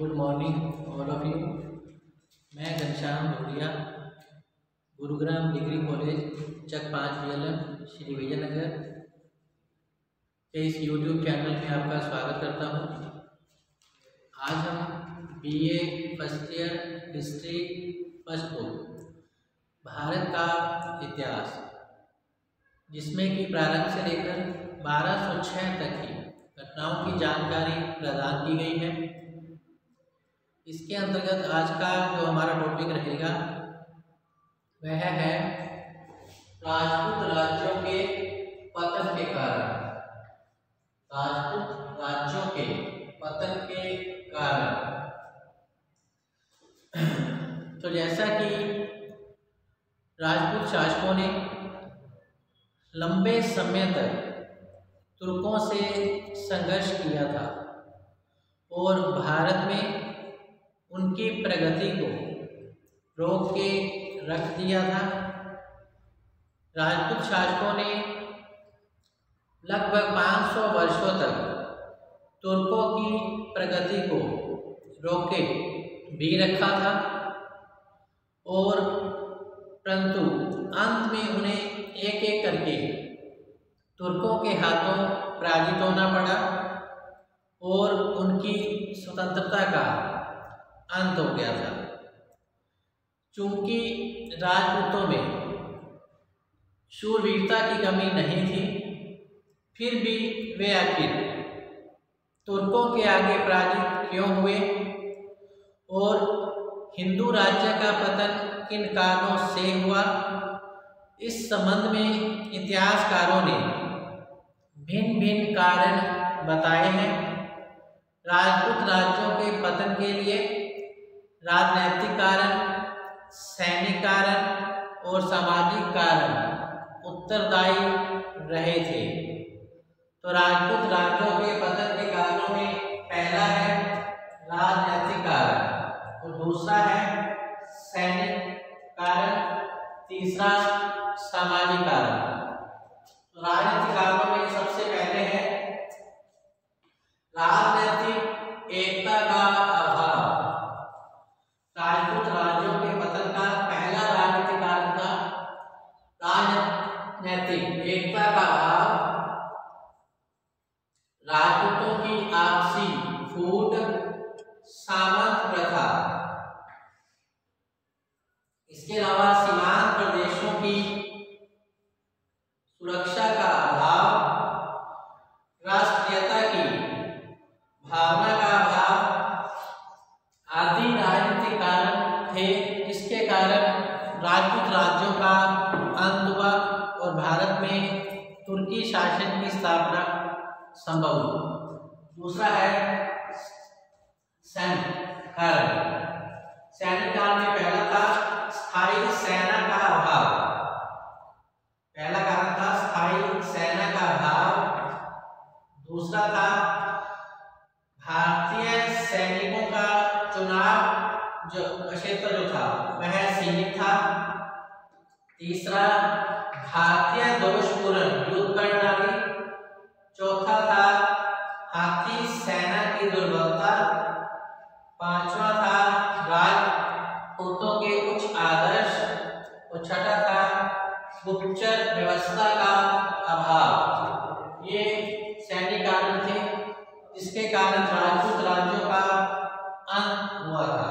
Good morning all of you. मैं Ghanshyam Dhulia, Gurugram degree college चक 5 BLM Shri Vijayanagar के इस यूट्यूब चैनल में आपका स्वागत करता हूँ। आज हम BA first year history first book Bharat का इतिहास, जिसमें कि प्रारंभ से लेकर 1206 तक की घटनाओं की जानकारी प्रदान की गई है। इसके अंतर्गत आज का जो हमारा टॉपिक रहेगा वह है राजपूत राज्यों के पतन के कारण। राजपूत राज्यों के पतन के कारण। तो जैसा कि राजपूत शासकों ने लंबे समय तक तुर्कों से संघर्ष किया था और भारत में उनकी प्रगति को रोक के रख दिया था। राजपूत शासकों ने लगभग 500 वर्षों तक तुर्कों की प्रगति को रोके भी रखा था और परंतु अंत में उन्हें एक एक करके तुर्कों के हाथों पराजित होना पड़ा और उनकी स्वतंत्रता का अंत हो गया था। चूंकि राजपूतों में शूरवीरता की कमी नहीं थी, फिर भी वे आखिर तुर्कों के आगे पराजित क्यों हुए और हिंदू राज्य का पतन किन कारणों से हुआ, इस संबंध में इतिहासकारों ने भिन्न भिन्न कारण बताए हैं। राजपूत राज्यों के पतन के लिए राजनैतिक कारण, सैनिक कारण और सामाजिक कारण उत्तरदायी रहे थे। तो राजपूत राज्यों के पतन के कारणों में पहला है राजनैतिक कारण और दूसरा है सैनिक कारण, तीसरा सामाजिक कारण। तो राजनीतिक कारणों में सबसे पहले है राजनीतिक एकता का अभाव। राजपूत राज्यों के पतन का पहला राजनीतिक कारण था राजनीतिक एकता का अभाव। राजपूतों की आपसी फूट, सामंत प्रथा, इसके अलावा सीमांत प्रदेशों की सुरक्षा का अभाव, राष्ट्रीयता की भावना का अभाव आदि राजनीतिक कारण थे, जिसके कारण राजपूत राज्यों का अंत हुआ और भारत में तुर्की शासन की स्थापना संभव हुई। दूसरा है सैनिक कारण। सैनिक कारण में पहला था स्थायी सेना का अभाव। पहला कारण था स्थायी सेना का अभाव। दूसरा था भारतीय सैनिकों का चुनाव जो क्षेत्र जो था वह सीमित था। तीसरा भारतीय दोषपूर्ण युद्ध प्रणाली। चौथा था हाथी सेना की दुर्बलता। पांचवा था राजपूतों के उच्च आदर्श और छठा था गुप्तचर व्यवस्था का अभाव। ये सैनिक कारण थे जिसके कारण राजपूत राज्यों का अंत हुआ था।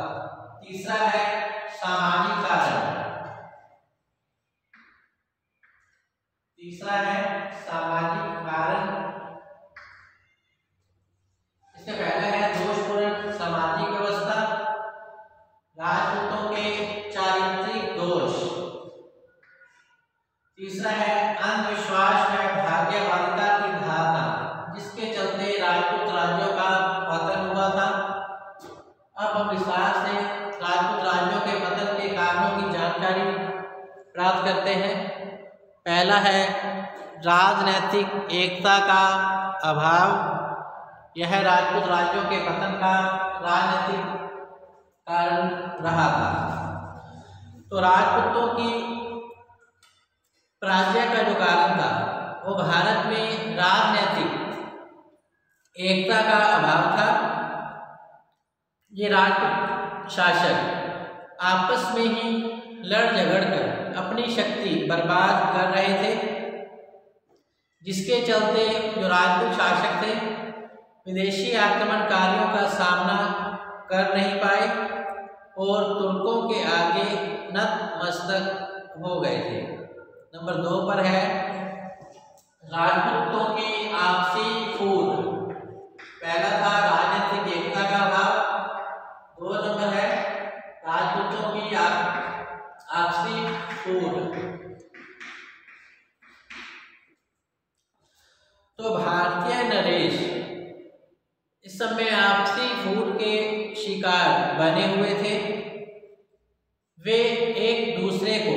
तीसरा है सामाजिक कारण। तीसरा है सामाजिक कारण। इसके पहले है दोषपूर्ण सामाजिक व्यवस्था, राजपूतों के चारित्रिक दोष। तीसरा है अंधविश्वास व भाग्यवादिता की धारणा, जिसके चलते राजपूत राज्यों का पतन हुआ था। अब हम विस्तार से राजपूत राज्यों के पतन के कारणों की जानकारी प्राप्त करते हैं। पहला है राजनैतिक एकता का अभाव। यह राजपूत राज्यों के पतन का राजनीतिक कारण रहा था। तो राजपूतों की पराजय का जो कारण था वो भारत में राजनीतिक एकता का अभाव था। ये राजपूत शासक आपस में ही लड़ झगड़ कर अपनी शक्ति बर्बाद कर रहे थे, जिसके चलते जो राजपूत शासक थे विदेशी आक्रमणकारियों का सामना कर नहीं पाए और तुर्कों के आगे नतमस्तक हो गए थे। नंबर 2 पर है राजपूतों की आपसी फूट। पहला था राजनीतिक एकता का अभाव, 2 नंबर है राजपूतों की आपसी फूट। तो भारतीय नरेश इस समय आपसी फूट के शिकार बने हुए थे। वे एक दूसरे को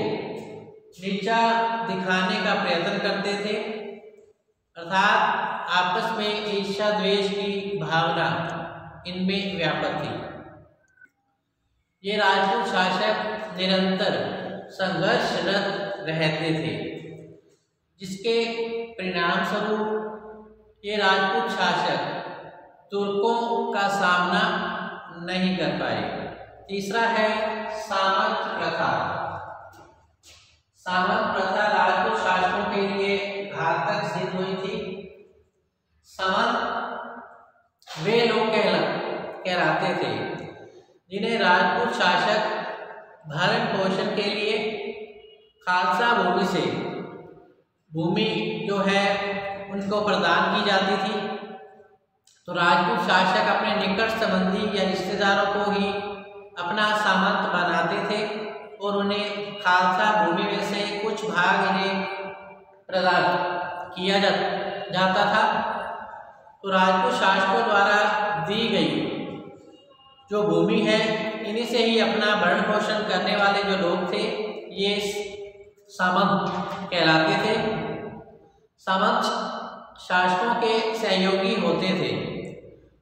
नीचा दिखाने का प्रयत्न करते थे, अर्थात आपस में ईर्ष्या द्वेष की भावना इनमें व्यापक थी। ये राजपूत शासक निरंतर संघर्षरत रहते थे, जिसके परिणाम स्वरूप ये राजपूत शासक तुर्कों का सामना नहीं कर पाए। तीसरा है सामंत प्रथा। सामंत प्रथा राजपूत शासकों के लिए घातक सिद्ध हुई थी। सामंत वे लोग कहलाते थे जिन्हें राजपूत शासक भरण पोषण के लिए खालसा भूमि से भूमि जो है उनको प्रदान की जाती थी। तो राजपूत शासक अपने निकट संबंधी या रिश्तेदारों को ही अपना सामंत बनाते थे और उन्हें खालसा भूमि में से कुछ भाग इन्हें प्रदान किया जाता था। तो राजपूत शासकों द्वारा दी गई जो भूमि है इन्हीं से ही अपना भरण पोषण करने वाले जो लोग थे ये सामंत कहलाते थे। सामंत शासकों के सहयोगी होते थे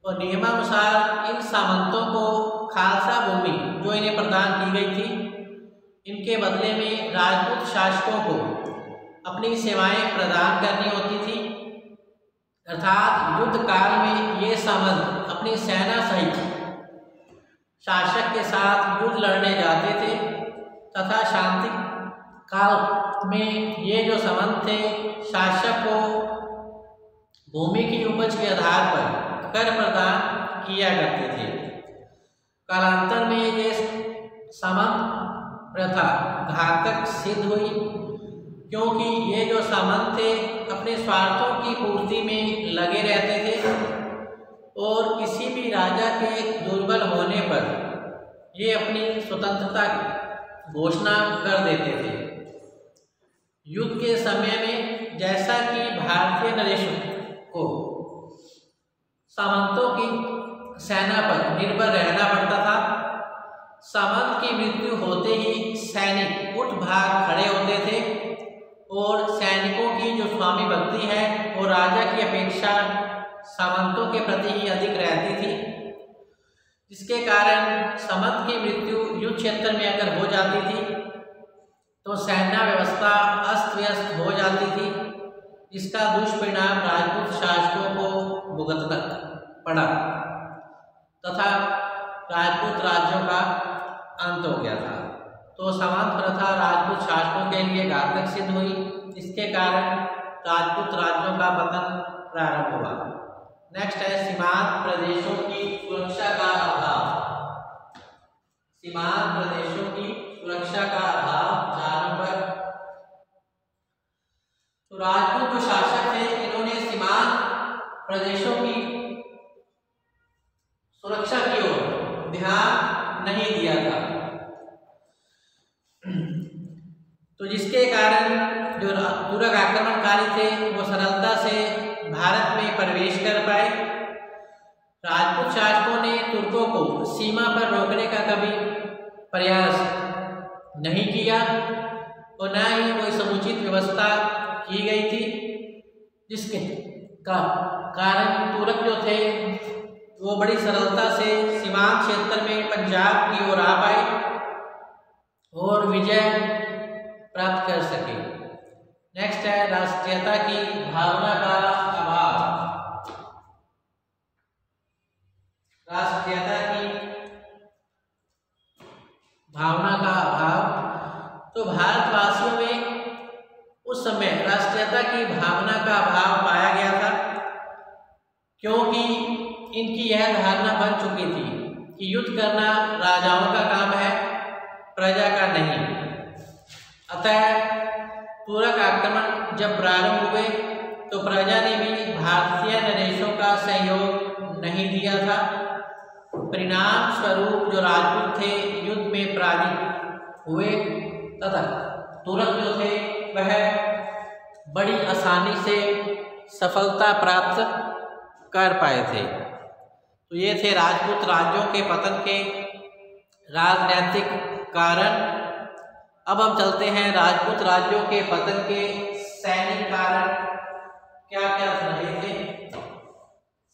और नियमानुसार इन सामंतों को खालसा भूमि जो इन्हें प्रदान की गई थी, इनके बदले में राजपूत शासकों को अपनी सेवाएं प्रदान करनी होती थी। अर्थात युद्ध काल में ये सामंत अपनी सेना सहित शासक के साथ युद्ध लड़ने जाते थे तथा शांति काल में ये जो सामंत थे शासक को भूमि की उपज के आधार पर कर प्रदान किया करते थे। कालांतर में ये सामंत प्रथा घातक सिद्ध हुई, क्योंकि ये जो सामंत थे अपने स्वार्थों की पूर्ति में लगे रहते थे और किसी भी राजा के दुर्बल होने पर ये अपनी स्वतंत्रता की घोषणा कर देते थे। युद्ध के समय में जैसा कि भारतीय नरेशों को सामंतों की सेना पर निर्भर रहना पड़ता था, सामंत की मृत्यु होते ही सैनिक उठ भाग खड़े होते थे और सैनिकों की जो स्वामी भक्ति है वो राजा की अपेक्षा सामंतों के प्रति ही अधिक रहती थी, जिसके कारण सामंत की मृत्यु युद्ध क्षेत्र में अगर हो जाती थी तो सेना व्यवस्था अस्त व्यस्त हो जाती थी, जिसका दुष्परिणाम राजपूत शासकों को भुगतना पड़ा तथा राजपूत राज्यों का अंत हो गया था। तो सामंत प्रथा राजपूत शासकों के लिए घातक सिद्ध हुई, जिसके कारण राजपूत राज्यों का पतन प्रारंभ हुआ। नेक्स्ट है सीमांत प्रदेशों की सुरक्षा का अभाव। सीमांत प्रदेशों की सुरक्षा का अभाव जानने पर तो राजपूत जो शासक थे इन्होंने सीमांत प्रदेशों की सुरक्षा की ओर ध्यान नहीं दिया था, तो जिसके कारण जो तुर्क आक्रमणकारी थे वो सरलता से भारत में प्रवेश कर पाए। राजपूत शासकों ने तुर्कों को सीमा पर रोकने का कभी प्रयास नहीं किया और न ही कोई समुचित व्यवस्था की गई थी, जिसके कारण तुर्क जो थे वो बड़ी सरलता से सीमांत क्षेत्र में पंजाब की ओर आ पाए और विजय प्राप्त कर सके। नेक्स्ट है राष्ट्रीयता की भावना का अभाव। राष्ट्रीयता की भावना का अभाव। तो भारतवासियों में उस समय राष्ट्रीयता की भावना का अभाव पाया गया था, क्योंकि इनकी यह धारणा बन चुकी थी कि युद्ध करना राजाओं का काम है, प्रजा का नहीं। अतः तुरक आक्रमण जब प्रारंभ हुए तो प्रजा ने भी भारतीय नरेशों का सहयोग नहीं दिया था। परिणाम स्वरूप जो राजपूत थे युद्ध में पराजित हुए तथा तुरक जो थे वह बड़ी आसानी से सफलता प्राप्त कर पाए थे। तो ये थे राजपूत राज्यों के पतन के राजनीतिक कारण। अब हम चलते हैं राजपूत राज्यों के पतन के सैनिक कारण क्या क्या रहे थे।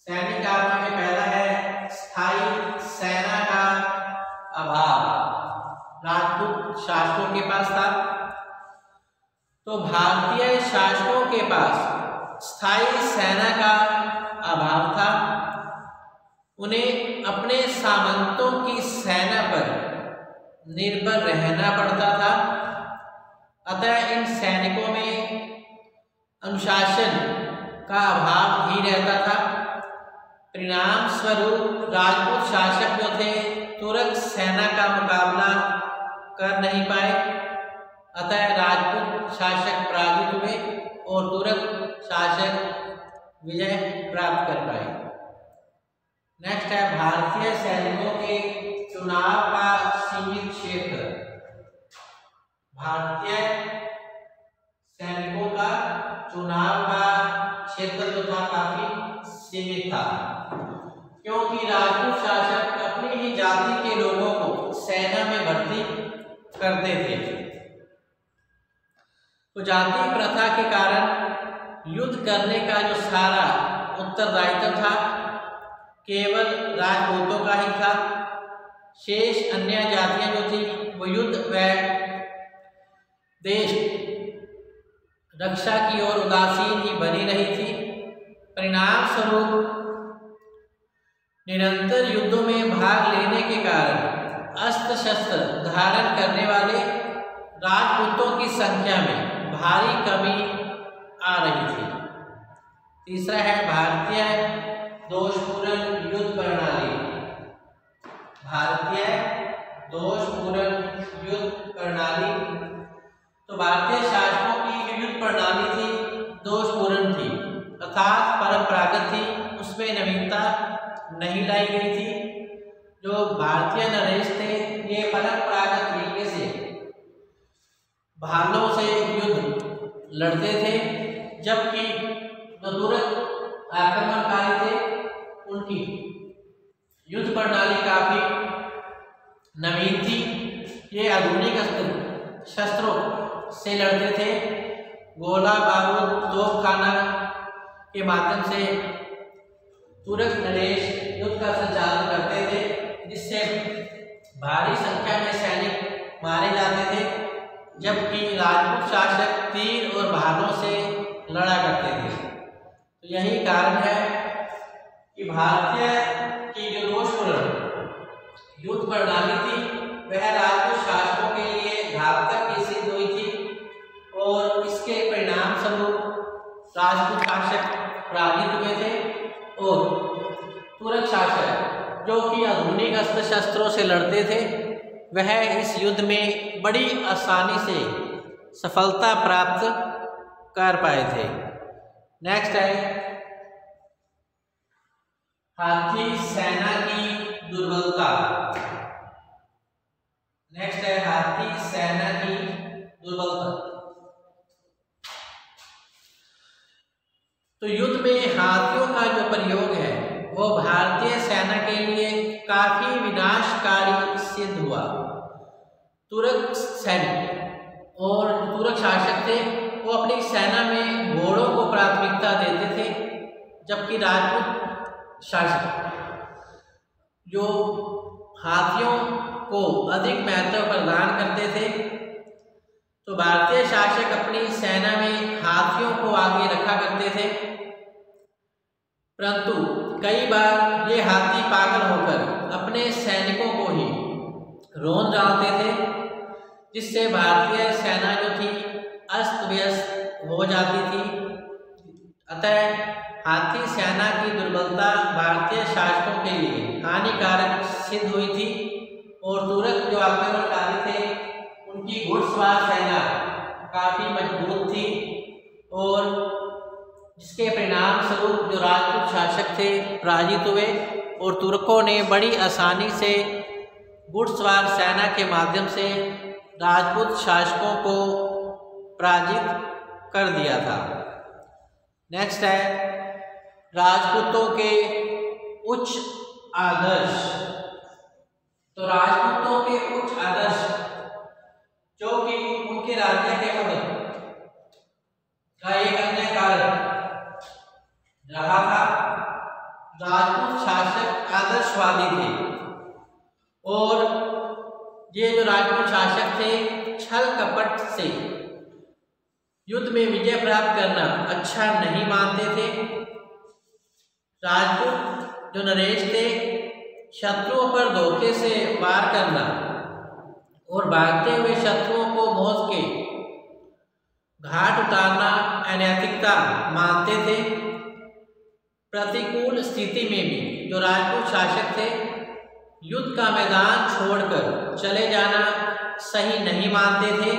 सैनिक कारणों में पहला है स्थायी सेना का अभाव। राजपूत शासकों के पास था, तो भारतीय शासकों के पास स्थायी सेना का अभाव था। उन्हें अपने सामंतों की सेना पर निर्भर रहना पड़ता था। अतः इन सैनिकों में अनुशासन का अभाव भी रहता था। परिणाम स्वरूप राजपूत शासक जो थे तुरक सेना का मुकाबला कर नहीं पाए। अतः राजपूत शासक पराजित हुए और तुरक शासक विजय प्राप्त कर पाए। नेक्स्ट है भारतीय सैनिकों के चुनाव का सीमित क्षेत्र। भारतीय सैनिकों का चुनाव का क्षेत्र जो था काफी सीमित था, क्योंकि राजपूत शासक अपनी ही जाति के लोगों को सेना में भर्ती करते थे। तो जाति प्रथा के कारण युद्ध करने का जो सारा उत्तरदायित्व था केवल राजपूतों का ही था। शेष अन्य जातियां जो थी वो युद्ध व देश रक्षा की ओर उदासीन ही बनी रही थी। परिणाम स्वरूप निरंतर युद्धों में भाग लेने के कारण अस्त्र शस्त्र धारण करने वाले राजपूतों की संख्या में भारी कमी आ रही थी। तीसरा है भारतीय दोषपूर्ण युद्ध प्रणाली। भारतीय दोषपूर्ण युद्ध प्रणाली। तो भारतीय शासकों की जो युद्ध प्रणाली थी दोषपूर्ण थी, अर्थात परंपरागत थी, उसमें नवीनता नहीं लाई गई थी। जो भारतीय नरेश थे ये परंपरागत तरीके से भालों से युद्ध लड़ते थे, जबकि जो तुरक आक्रमणकारी थे उनकी युद्ध प्रणाली काफी नवीन थी। ये आधुनिक शस्त्रों से लड़ते थे। गोला बारूद तोपखाना के माध्यम से तुरक नरेश युद्ध का संचालन करते थे, जिससे भारी संख्या में सैनिक मारे जाते थे, जबकि राजपूत शासक तीर और भालों से लड़ा करते थे। तो यही कारण है कि भारतीय की जो दोषपूर्ण युद्ध प्रणाली थी वह राजपूत शासकों के लिए घातक की सिद्ध हुई थी, और इसके परिणाम स्वरूप राजपूत शासक पराजित हुए थे और तुरक शासक जो कि आधुनिक अस्त्र शस्त्रों से लड़ते थे वह इस युद्ध में बड़ी आसानी से सफलता प्राप्त कर पाए थे। नेक्स्ट है हाथी सेना की दुर्बलता। नेक्स्ट है हाथी सेना की दुर्बलता। तो युद्ध में हाथियों का जो प्रयोग है वो भारतीय सेना के लिए काफी विनाशकारी सिद्ध हुआ। तुरक सैनिक और तुरक शासक थे वो अपनी सेना में घोड़ों को प्राथमिकता देते थे, जबकि राजपूत शासक जो हाथियों को अधिक महत्व प्रदान करते थे। तो भारतीय शासक अपनी सेना में हाथियों को आगे रखा करते थे, परंतु कई बार ये हाथी पागल होकर अपने सैनिकों को ही रौंद डालते थे, जिससे भारतीय सेना जो थी अस्त व्यस्त हो जाती थी। अतः हाथी सेना की दुर्बलता भारतीय शासकों के लिए हानिकारक सिद्ध हुई थी और तुरक जो आक्रमणकारी थे उनकी घुड़सवार सेना काफ़ी मजबूत थी और जिसके परिणाम स्वरूप जो राजपूत शासक थे पराजित हुए और तुर्कों ने बड़ी आसानी से घुड़सवार सेना के माध्यम से राजपूत शासकों को पराजित कर दिया था। नेक्स्ट है राजपूतों के उच्च आदर्श। तो राजपूतों के उच्च आदर्श जो कि उनके राज्य के पतन का एक अन्य कारण रहा था। राजपूत शासक आदर्शवादी थे और ये जो राजपूत शासक थे छल कपट से युद्ध में विजय प्राप्त करना अच्छा नहीं मानते थे। राजपूत जो नरेश थे शत्रुओं पर धोखे से वार करना और भागते हुए शत्रुओं को मौत के घाट उतारना अनैतिकता मानते थे। प्रतिकूल स्थिति में भी जो राजपूत शासक थे युद्ध का मैदान छोड़कर चले जाना सही नहीं मानते थे,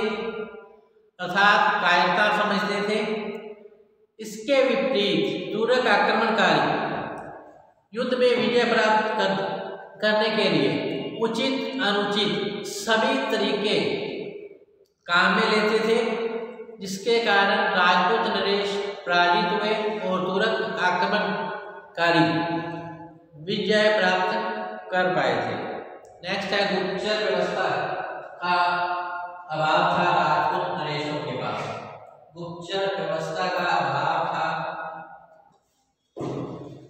अर्थात कायरता समझते थे। इसके विपरीत तुरक आक्रमणकारी युद्ध में विजय प्राप्त करने के लिए उचित अनुचित सभी तरीके काम में लेते थे, जिसके कारण राजपूत नरेश पराजित हुए और तुरक आक्रमणकारी विजय प्राप्त कर पाए थे। नेक्स्ट है गुप्तचर व्यवस्था का अभाव था राजपूत नरेशों के पास। गुप्तचर व्यवस्था का अभाव था।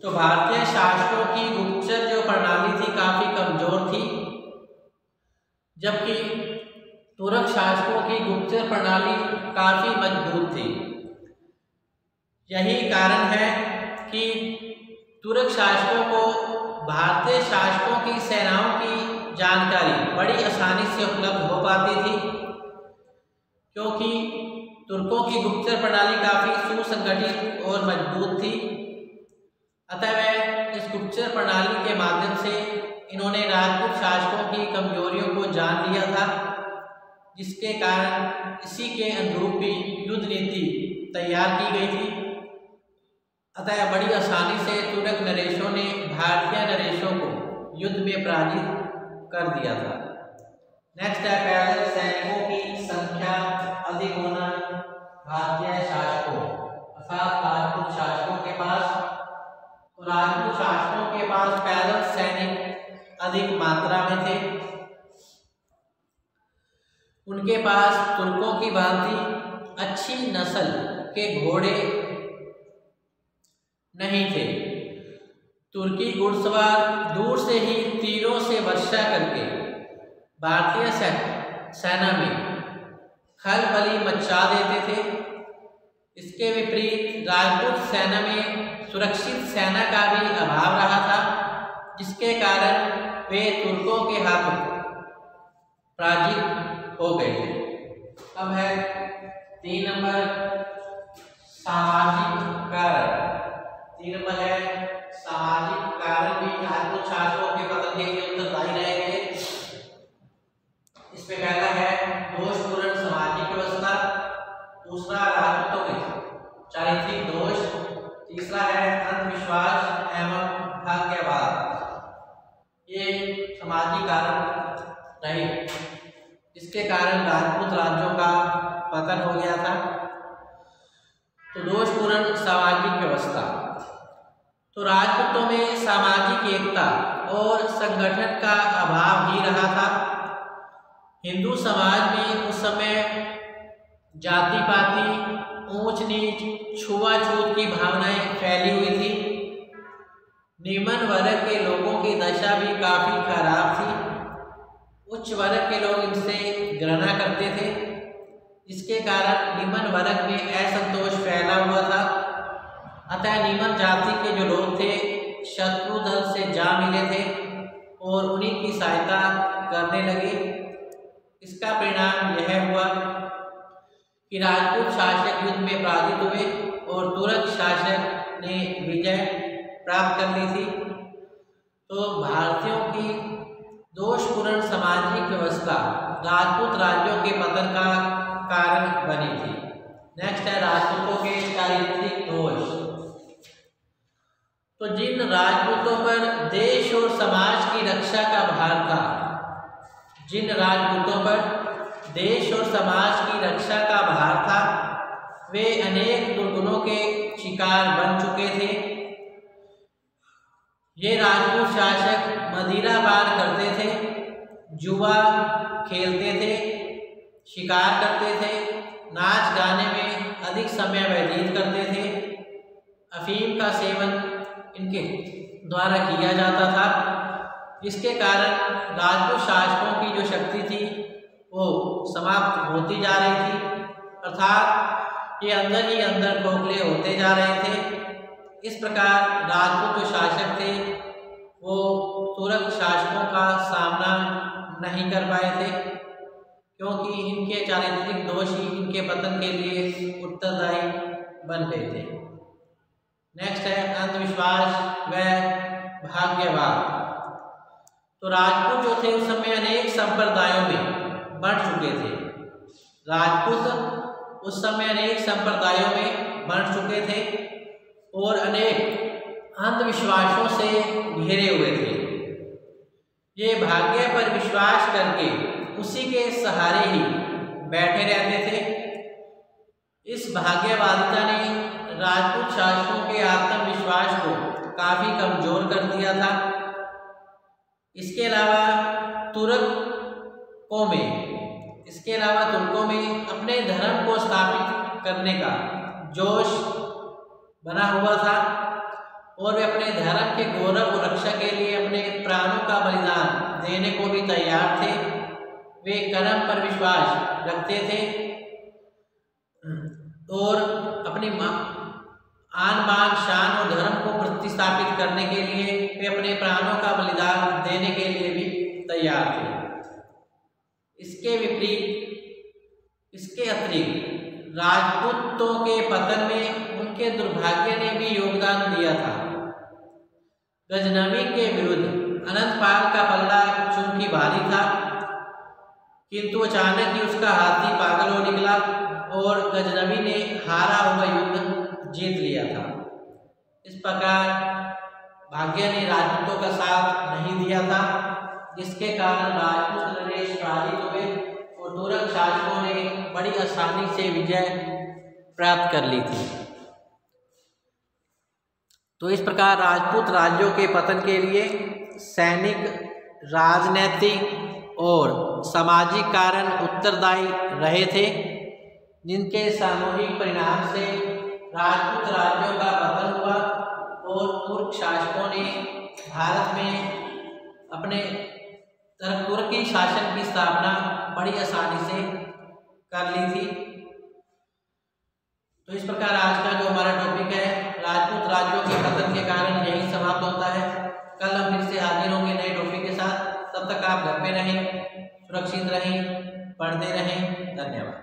तो भारतीय शासकों की गुप्तचर जो प्रणाली थी काफी कमजोर थी, जबकि तुरक शासकों की गुप्तचर प्रणाली काफी मजबूत थी। यही कारण है कि तुरक शासकों को भारतीय शासकों की सेनाओं की जानकारी बड़ी आसानी से उपलब्ध हो पाती थी, क्योंकि तुर्कों की गुप्तचर प्रणाली काफी सुसंगठित और मजबूत थी। अतः वह इस गुप्तचर प्रणाली के माध्यम से इन्होंने राजपूत शासकों की कमजोरियों को जान लिया था, जिसके कारण इसी के अनुरूप भी युद्ध नीति तैयार की गई थी। अतः बड़ी आसानी से तुरक नरेशों ने भारतीय नरेशों को युद्ध में पराजित कर दिया था। नेक्स्ट है पैदल सैनिकों की संख्या अधिक होना भारतीय शासकों अर्थात राजपूत शासकों के पास। तो राजपूत शासकों के पास पैदल सैनिक अधिक मात्रा में थे। उनके पास तुर्कों की भांति अच्छी नस्ल के घोड़े नहीं थे। तुर्की घुड़सवार दूर से ही तीरों से वर्षा करके भारतीय सेना में खलबली मचा देते थे। इसके विपरीत राजपूत सेना में सुरक्षित सेना का भी अभाव रहा था, जिसके कारण वे तुर्कों के हाथों पराजित हो गए थे। अब है 3 नंबर सामाजिक कारण। 3 नंबर है सामाजिक कारण भी राजपूत शासकों के पतन के लिए उत्तरदायी रहे थे। इसमें पहला है दोषपूर्ण सामाजिक व्यवस्था, दूसरा राजपूतों के चारित्रिक दोष, तीसरा है अंधविश्वास एवं भाग्यवाद। ये सामाजिक कारण रहे, इसके कारण राजपूत राज्यों का पतन हो गया था। तो दोषपूर्ण सामाजिक व्यवस्था, तो राजपूतों में सामाजिक एकता और संगठन का अभाव ही रहा था। हिंदू समाज में उस समय जाति पाति, ऊंच नीच, छुआछूत की भावनाएं फैली हुई थी। निम्न वर्ग के लोगों की दशा भी काफी खराब थी। उच्च वर्ग के लोग इनसे घृणा करते थे, जिसके कारण निम्न वर्ग में असंतोष फैला हुआ था। अतः निम्न जाति के जो लोग थे शत्रु दल से जा मिले थे और उन्हीं की सहायता करने लगे। इसका परिणाम यह हुआ कि राजपूत शासक युद्ध में पराजित हुए और तुर्क शासक ने विजय प्राप्त कर ली थी। तो भारतीयों की दोषपूर्ण सामाजिक व्यवस्था राजपूत राज्यों के पतन का कारण बनी थी। नेक्स्ट है राजपूतों के चारित्रिक दोष। तो जिन राजपूतों पर देश और समाज की रक्षा का भार था, जिन राजपूतों पर देश और समाज की रक्षा का भार था, वे अनेक दुर्गुणों के शिकार बन चुके थे। ये राजपूत शासक मदिरा पान करते थे, जुआ खेलते थे, शिकार करते थे, नाच गाने में अधिक समय व्यतीत करते थे, अफीम का सेवन इनके द्वारा किया जाता था। इसके कारण राजपूत शासकों की जो शक्ति थी वो समाप्त होती जा रही थी, अर्थात ये अंदर ही अंदर खोखले होते जा रहे थे। इस प्रकार राजपूत जो शासक थे वो तुर्क शासकों का सामना नहीं कर पाए थे, क्योंकि इनके चारित्रिक दोष ही इनके पतन के लिए उत्तरदायी बन गए थे। नेक्स्ट है अंधविश्वास व भाग्यवाद। तो राजपूत जो थे उस समय अनेक संप्रदायों में बढ़ चुके थे। राजपूत उस समय अनेक संप्रदायों में बढ़ चुके थे और अनेक अंधविश्वासों से घिरे हुए थे। ये भाग्य पर विश्वास करके उसी के सहारे ही बैठे रहते थे। इस भाग्यवादिता ने राजपूत शासकों के आत्मविश्वास को काफी कमजोर कर दिया था। इसके अलावा तुर्कों में अपने धर्म को स्थापित करने का जोश बना हुआ था और वे अपने धर्म के गौरव और रक्षा के लिए अपने प्राणों का बलिदान देने को भी तैयार थे। वे कर्म पर विश्वास रखते थे और अपनी आन बान शान और धर्म को प्रतिस्थापित करने के लिए वे अपने प्राणों का बलिदान देने के लिए भी तैयार थे। इसके अतिरिक्त राजपूतों के पतन में उनके दुर्भाग्य ने भी योगदान दिया था। गजनवी के विरुद्ध अनंतपाल का पल्ला चूंकि भारी था, किंतु अचानक ही उसका हाथी पागल हो निकला और गजनवी ने हारा हुआ युद्ध जीत लिया था। इस प्रकार भाग्य ने राजपूतों का साथ नहीं दिया था, जिसके कारण राजपूत नरेश पराजित हुए और तुर्क शासकों ने बड़ी आसानी से विजय प्राप्त कर ली थी। तो इस प्रकार राजपूत राज्यों के पतन के लिए सैनिक, राजनैतिक और सामाजिक कारण उत्तरदायी रहे थे, जिनके सामूहिक परिणाम से राजपूत राज्यों का पतन हुआ और तुर्क शासकों ने भारत में अपने तुर्की शासन की स्थापना बड़ी आसानी से कर ली थी। तो इस प्रकार आज का जो हमारा टॉपिक है राजपूत राज्यों के पतन के कारण यही समाप्त होता है। कल हम फिर से हाजिर होंगे नए टॉपिक के साथ। तब तक आप घर पे रहें, सुरक्षित रहें, पढ़ते रहें। धन्यवाद।